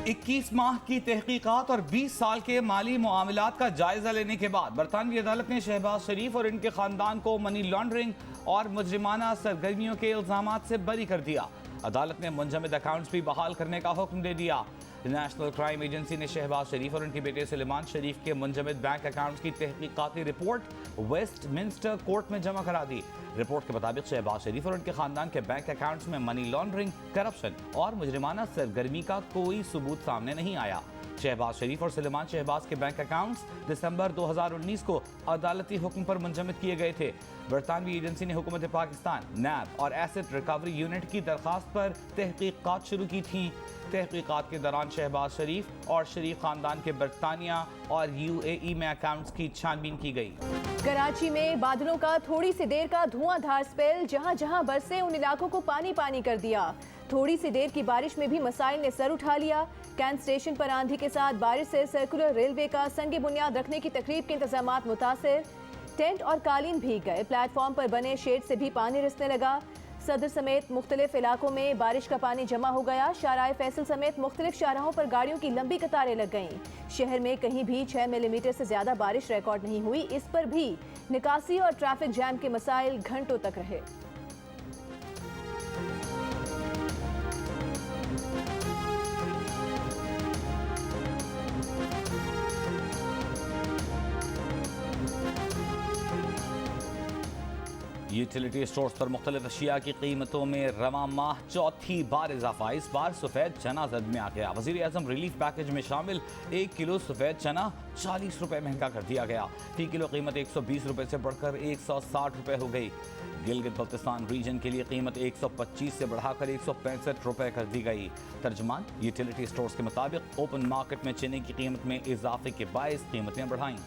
21 माह की तहकीकात और 20 साल के माली मामलात का जायजा लेने के बाद बरतानवी अदालत ने शहबाज शरीफ और इनके खानदान को मनी लॉन्ड्रिंग और मुजरिमाना सरगर्मियों के इल्जामात से बरी कर दिया। अदालत ने मुंजमद अकाउंट्स भी बहाल करने का हुक्म दे दिया। नेशनल क्राइम एजेंसी ने शहबाज शरीफ और उनके बेटे सुलेमान शरीफ के मुंजमद बैंक अकाउंट्स की तहकीकाती रिपोर्ट वेस्टमिंस्टर कोर्ट में जमा करा दी। रिपोर्ट के मुताबिक शहबाज शरीफ और उनके खानदान के बैंक अकाउंट्स में मनी लॉन्ड्रिंग, करप्शन और मुजरिमाना सरगर्मी का कोई सबूत सामने नहीं आया। शहबाज शरीफ और सुलेमान शहबाज के बैंक अकाउंट्स दिसंबर 2019 को अदालती हुक्म पर मुंजमद किए गए थे। बरतानवी एजेंसी ने हुकूमत पाकिस्तान, नैब और एसेट रिकवरी यूनिट की दरख्वास्त पर तहकीकात शुरू की थी। तहकीकात के दौरान शहबाज शरीफ और शरीफ खानदान के बरतानिया और UAE में अकाउंट्स की छानबीन की गई। कराची में बादलों का थोड़ी सी देर का धुआंधार स्पेल जहां जहां बरसे उन इलाकों को पानी पानी कर दिया। थोड़ी सी देर की बारिश में भी मसाइल ने सर उठा लिया। कैंट स्टेशन पर आंधी के साथ बारिश से सर्कुलर रेलवे का संग बुनियाद रखने की तकरीब के इंतजामात मुतासिर। टेंट और कालीन भीग गए। प्लेटफॉर्म पर बने शेड से भी पानी रिसने लगा। सदर समेत मुख्तलिफ इलाकों में बारिश का पानी जमा हो गया। शाहराह फैसल समेत मुख्तलिफ शाहराहों पर गाड़ियों की लंबी कतारें लग गईं। शहर में कहीं भी 6 मिलीमीटर से ज्यादा बारिश रिकॉर्ड नहीं हुई। इस पर भी निकासी और ट्रैफिक जैम के मसाइल घंटों तक रहे। यूटिलिटी स्टोर्स पर मुख्तलिफ अशिया की कीमतों में रवा माह चौथी बार इजाफा। इस बार सफ़ेद चना जद में आ गया। वज़ीर आज़म रिलीफ पैकेज में शामिल 1 किलो सफ़ेद चना 40 रुपये महंगा कर दिया गया। फी किलो कीमत 120 रुपये से बढ़कर 160 रुपये हो गई। गिलगित बल्तिस्तान रीजन के लिए कीमत 125 से बढ़ाकर 165 रुपये कर दी गई। तर्जमान यूटिलिटी स्टोर्स के मुताबिक ओपन मार्केट में चने की कीमत में इजाफे के बायस कीमतें बढ़ाईं।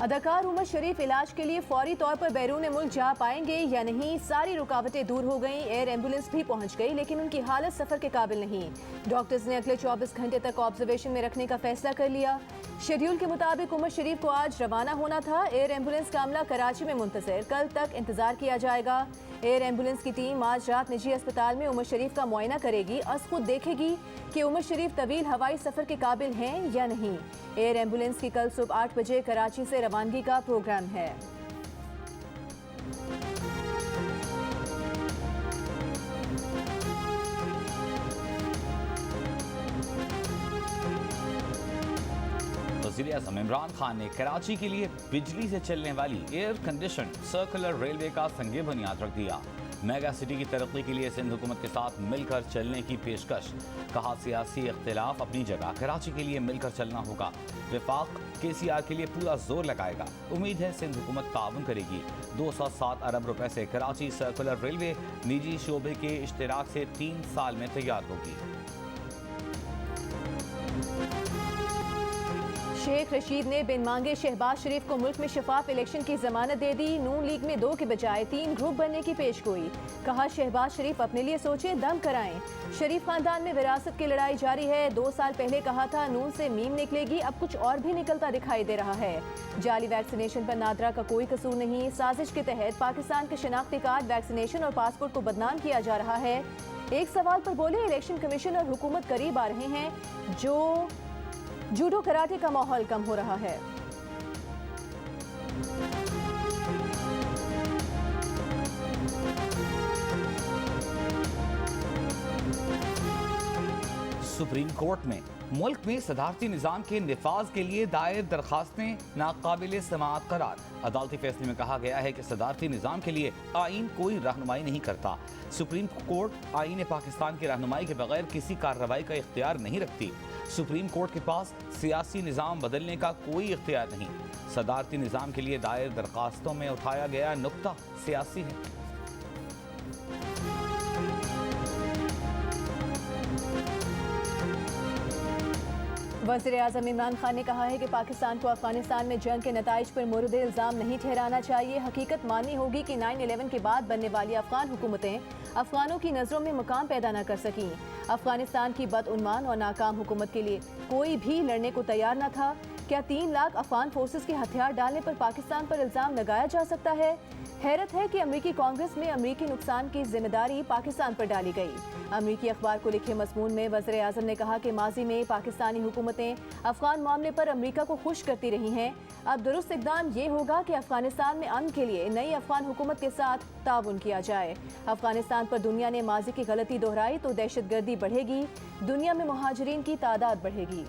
अदाकार उमर शरीफ इलाज के लिए फौरी तौर पर बैरून मुल्क जा पाएंगे या नहीं, सारी रुकावटें दूर हो गईं। एयर एम्बुलेंस भी पहुंच गई, लेकिन उनकी हालत सफर के काबिल नहीं। डॉक्टर्स ने अगले 24 घंटे तक ऑब्जर्वेशन में रखने का फैसला कर लिया। शेड्यूल के मुताबिक उमर शरीफ को आज रवाना होना था। एयर एम्बुलेंस का अमला कराची में मुंतज़िर, कल तक इंतजार किया जाएगा। एयर एम्बुलेंस की टीम आज रात निजी अस्पताल में उमर शरीफ का मुआयना करेगी। अस खुद देखेगी कि उमर शरीफ तवील हवाई सफर के काबिल हैं या नहीं। एयर एम्बुलेंस की कल सुबह 8 बजे कराची से रवानगी का प्रोग्राम है। वज़ीर आज़म इमरान खान ने कराची के लिए बिजली से चलने वाली एयर कंडीशन सर्कुलर रेलवे का संग बुनियाद रख दिया। मेगा सिटी की तरक्की के लिए सिंध हुकूमत के साथ मिलकर चलने की पेशकश। कहा सियासी इख्तिलाफ अपनी जगह, कराची के लिए मिलकर चलना होगा। विफाक KCR के लिए पूरा जोर लगाएगा। उम्मीद है सिंध हुकूमत ताउन करेगी। 207 अरब रुपए से कराची सर्कुलर रेलवे निजी शोबे के इश्तिराक से 3 साल में तैयार होगी। शेख रशीद ने बिन मांगे शहबाज शरीफ को मुल्क में शफाफ इलेक्शन की जमानत दे दी। नून लीग में 2 के बजाय 3 ग्रुप बनने की पेशगोई। कहा शहबाज शरीफ अपने लिए सोचे, दम कराएं। शरीफ खानदान में विरासत की लड़ाई जारी है। 2 साल पहले कहा था नून से मीम निकलेगी, अब कुछ और भी निकलता दिखाई दे रहा है। जाली वैक्सीनेशन पर नादरा का कोई कसूर नहीं। साजिश के तहत पाकिस्तान के शनाख्ती कार्ड, वैक्सीनेशन और पासपोर्ट को बदनाम किया जा रहा है। एक सवाल पर बोले, इलेक्शन कमीशन और हुकूमत करीब आ रहे हैं, जो जूडो कराटे का माहौल कम हो रहा है। सुप्रीम कोर्ट में मुल्क में सदारती निज़ाम के निफाज के लिए दायर दरखास्तें नाकाबिल समाअत करार। अदालती फैसले में कहा गया है कि सदारती निज़ाम के लिए आइन कोई रहनुमाई नहीं करता। सुप्रीम कोर्ट आइन पाकिस्तान की रहनुमाई के बगैर किसी कार्रवाई का इख्तियार नहीं रखती। सुप्रीम कोर्ट के पास सियासी निज़ाम बदलने का कोई इख्तियार नहीं। सदारती निज़ाम के लिए दायर दरखास्तों में उठाया गया नुक्ता सियासी है। वज़ीर आज़म इमरान खान ने कहा है कि पाकिस्तान को अफगानिस्तान में जंग के नताइज पर मुर्द इल्ज़ाम नहीं ठहराना चाहिए। हकीकत माननी होगी कि 9/11 के बाद बनने वाली अफगान हुकूमतें अफगानों की नज़रों में मुकाम पैदा न कर सकीं। अफगानिस्तान की बदउन्वान और नाकाम हुकूमत के लिए कोई भी लड़ने को तैयार न था। क्या 3 लाख अफगान फोर्सेस के हथियार डालने पर पाकिस्तान पर इल्जाम लगाया जा सकता है? हैरत है कि अमरीकी कांग्रेस में अमरीकी नुकसान की जिम्मेदारी पाकिस्तान पर डाली गई। अमरीकी अखबार को लिखे मजमून में वज़ीर आज़म ने कहा कि माजी में पाकिस्तानी हुकूमतें अफगान मामले पर अमरीका को खुश करती रही हैं। अब दुरुस्त इक़दाम ये होगा कि अफगानिस्तान में अमन के लिए नई अफगान हुकूमत के साथ ताउन किया जाए। अफगानिस्तान पर दुनिया ने माजी की गलती दोहराई तो दहशतगर्दी बढ़ेगी, दुनिया में मुहाजिरीन की तादाद बढ़ेगी।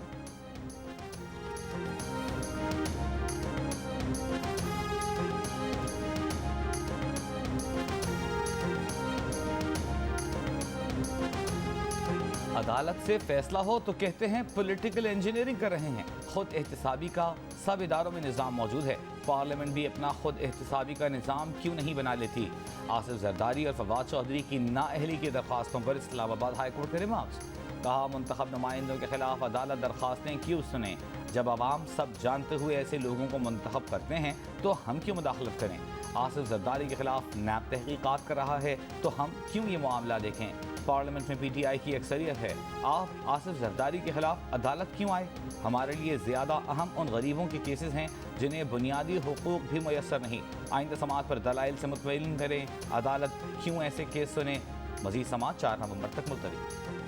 अदालत से फैसला हो तो कहते हैं पॉलिटिकल इंजीनियरिंग कर रहे हैं। खुद एहतसाबी का सब इदारों में निज़ाम मौजूद है, पार्लियामेंट भी अपना खुद एहतसाबी का निज़ाम क्यों नहीं बना लेती? आसिफ जरदारी और फवाद चौधरी की नाअहली की दरख्वास्तों पर इस्लामाबाद हाई कोर्ट के रिमार्क्स। कहा, मुंतखब नुमाइंदों के खिलाफ अदालत दरख्वास्तें क्यों सुने? जब आवाम सब जानते हुए ऐसे लोगों को मुंतखब करते हैं तो हम क्यों मुदाखलत करें? आसिफ जरदारी के खिलाफ नैब तहकीकात कर रहा है तो हम क्यों ये मामला देखें? पार्लियामेंट में PTI की अक्सरियत है, आप आसिफ जरदारी के खिलाफ अदालत क्यों आए? हमारे लिए ज़्यादा अहम उन गरीबों के केसेस हैं जिन्हें बुनियादी हुकूक भी मैसर नहीं। आइंदा समात पर दलाइल से मुतमईन करें, अदालत क्यों ऐसे केस सुने? मज़ीद समात 4 नवंबर तक मुलतवी।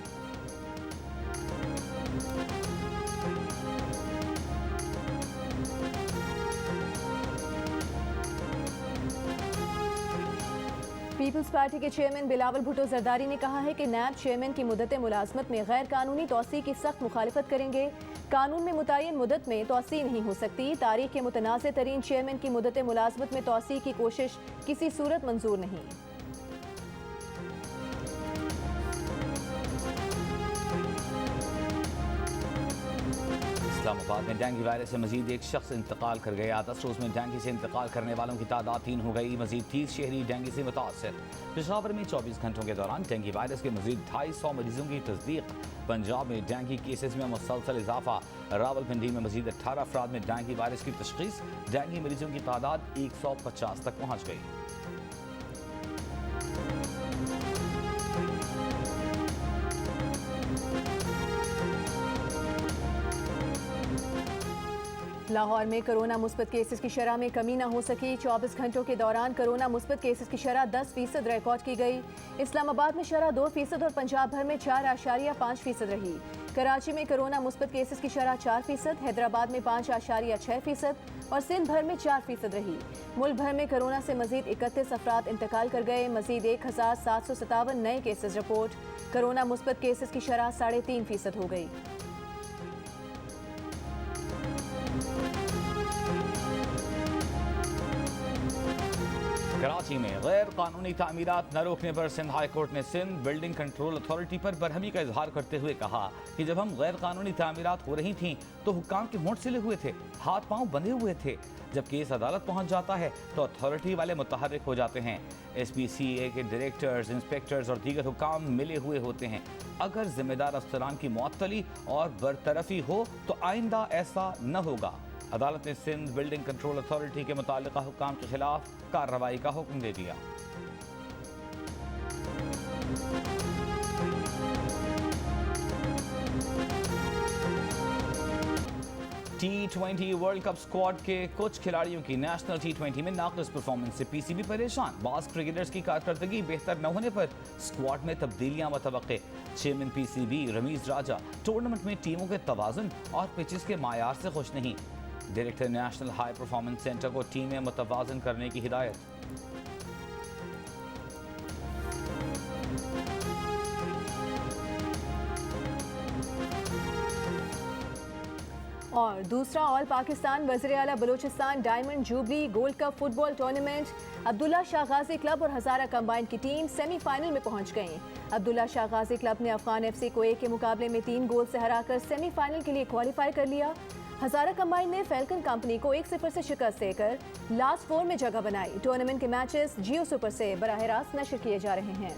पीपल्स पार्टी के चेयरमैन बिलावल भुट्टो जरदारी ने कहा है कि नैब चेयरमैन की मुद्दत मुलाजमत में गैर कानूनी तोसी की सख्त मुखालिफत करेंगे। कानून में मुतय्यन मुद्दत में तोसी नहीं हो सकती। तारीख के मुतनाज़ तरीन चेयरमैन की मुद्दत मुलाजमत में तोसी की कोशिश किसी सूरत मंजूर नहीं। इस्लामाबाद में डेंगू वायरस से मजीद एक शख्स इंतकाल कर गया। 10 रोज़ में डेंगू से इंतकाल करने वालों की तादाद 3 हो गई। मजीद 30 शहरी डेंगू से मुतासर। पेशावर में 24 घंटों के दौरान डेंगू वायरस के मजीद 250 मरीजों की तस्दीक। पंजाब में डेंगू केसेस में मुसलसल इजाफा। रावलपिंडी में मजीद 18 अफराद में डेंगू वायरस की तशखीस। डेंगू मरीजों की तादाद 150 तक पहुँच गई। लाहौर में कोरोना मुस्बत केसेस की शरह में कमी न हो सकी। 24 घंटों के दौरान कोरोना मुस्बत केसेस की शरह 10% रिकॉर्ड की गई। इस्लामाबाद में शरह 2% और पंजाब भर में 4.5% रही। कराची में कोरोना मुस्बत केसेस की शरह 4%, हैदराबाद में 5.6% और सिंध भर में 4% रही। मुल्क भर में कोरोना से मजीद 31 अफराद इंतकाल कर गए। मजीद 1757 नए केसेस रिपोर्ट। कोरोना मुस्बत केसेस की शरह 3.5% हो गई। कराची में गैर कानूनी तामीरात न रोकने पर सिंध हाई कोर्ट ने सिंध बिल्डिंग कंट्रोल अथॉरिटी पर बरहमी का इजहार करते हुए कहा कि जब हम गैर कानूनी तामीरात हो रही थीं तो हुक्काम के होंठ सिले हुए थे, हाथ पांव बंधे हुए थे। जब केस अदालत पहुंच जाता है तो अथॉरिटी वाले मुतहर्रिक हो जाते हैं। SPCA के डायरेक्टर्स, इंस्पेक्टर्स और दीगर हुक्काम मिले हुए होते हैं। अगर जिम्मेदार अफसरान की मुअत्तली और बरतरफी हो तो आइंदा ऐसा न होगा। अदालत ने सिंध बिल्डिंग कंट्रोल अथॉरिटी के मुताल्लिका हुक्काम के खिलाफ कार्रवाई का हुक्म दे दिया। T20 वर्ल्ड कप स्क्वाड के कुछ खिलाड़ियों की नेशनल T20 में नाक़िस परफॉर्मेंस से PCB परेशान। बाज़ क्रिकेटर्स की कारकर्दगी बेहतर न होने पर स्क्वाड में तब्दीलियां मुतवक्के। चेयरमैन PCB रमीज राजा टूर्नामेंट में टीमों के तवाज़ुन और पिचेस के मायार से खुश नहीं। Director national high performance centre को टीमें मुतवाज़न करने की हिदायत। और दूसरा ऑल पाकिस्तान वज़ीर आला Balochistan diamond jubilee gold cup football tournament. Abdullah Shah Ghazi club और हज़ारा कंबाइंड की टीम सेमीफाइनल में पहुंच गई। अब्दुल्ला शाह गाजी क्लब ने अफगान FC को 1 के मुकाबले में 3 गोल से हराकर सेमीफाइनल के लिए क्वालिफाई कर लिया। हज़ारा कंबाइंड ने फैल्कन कंपनी को 1-0 से शिकस्त देकर लास्ट 4 में जगह बनाई। टूर्नामेंट के मैचेस जियो सुपर से बराह रास्त नशर किए जा रहे हैं।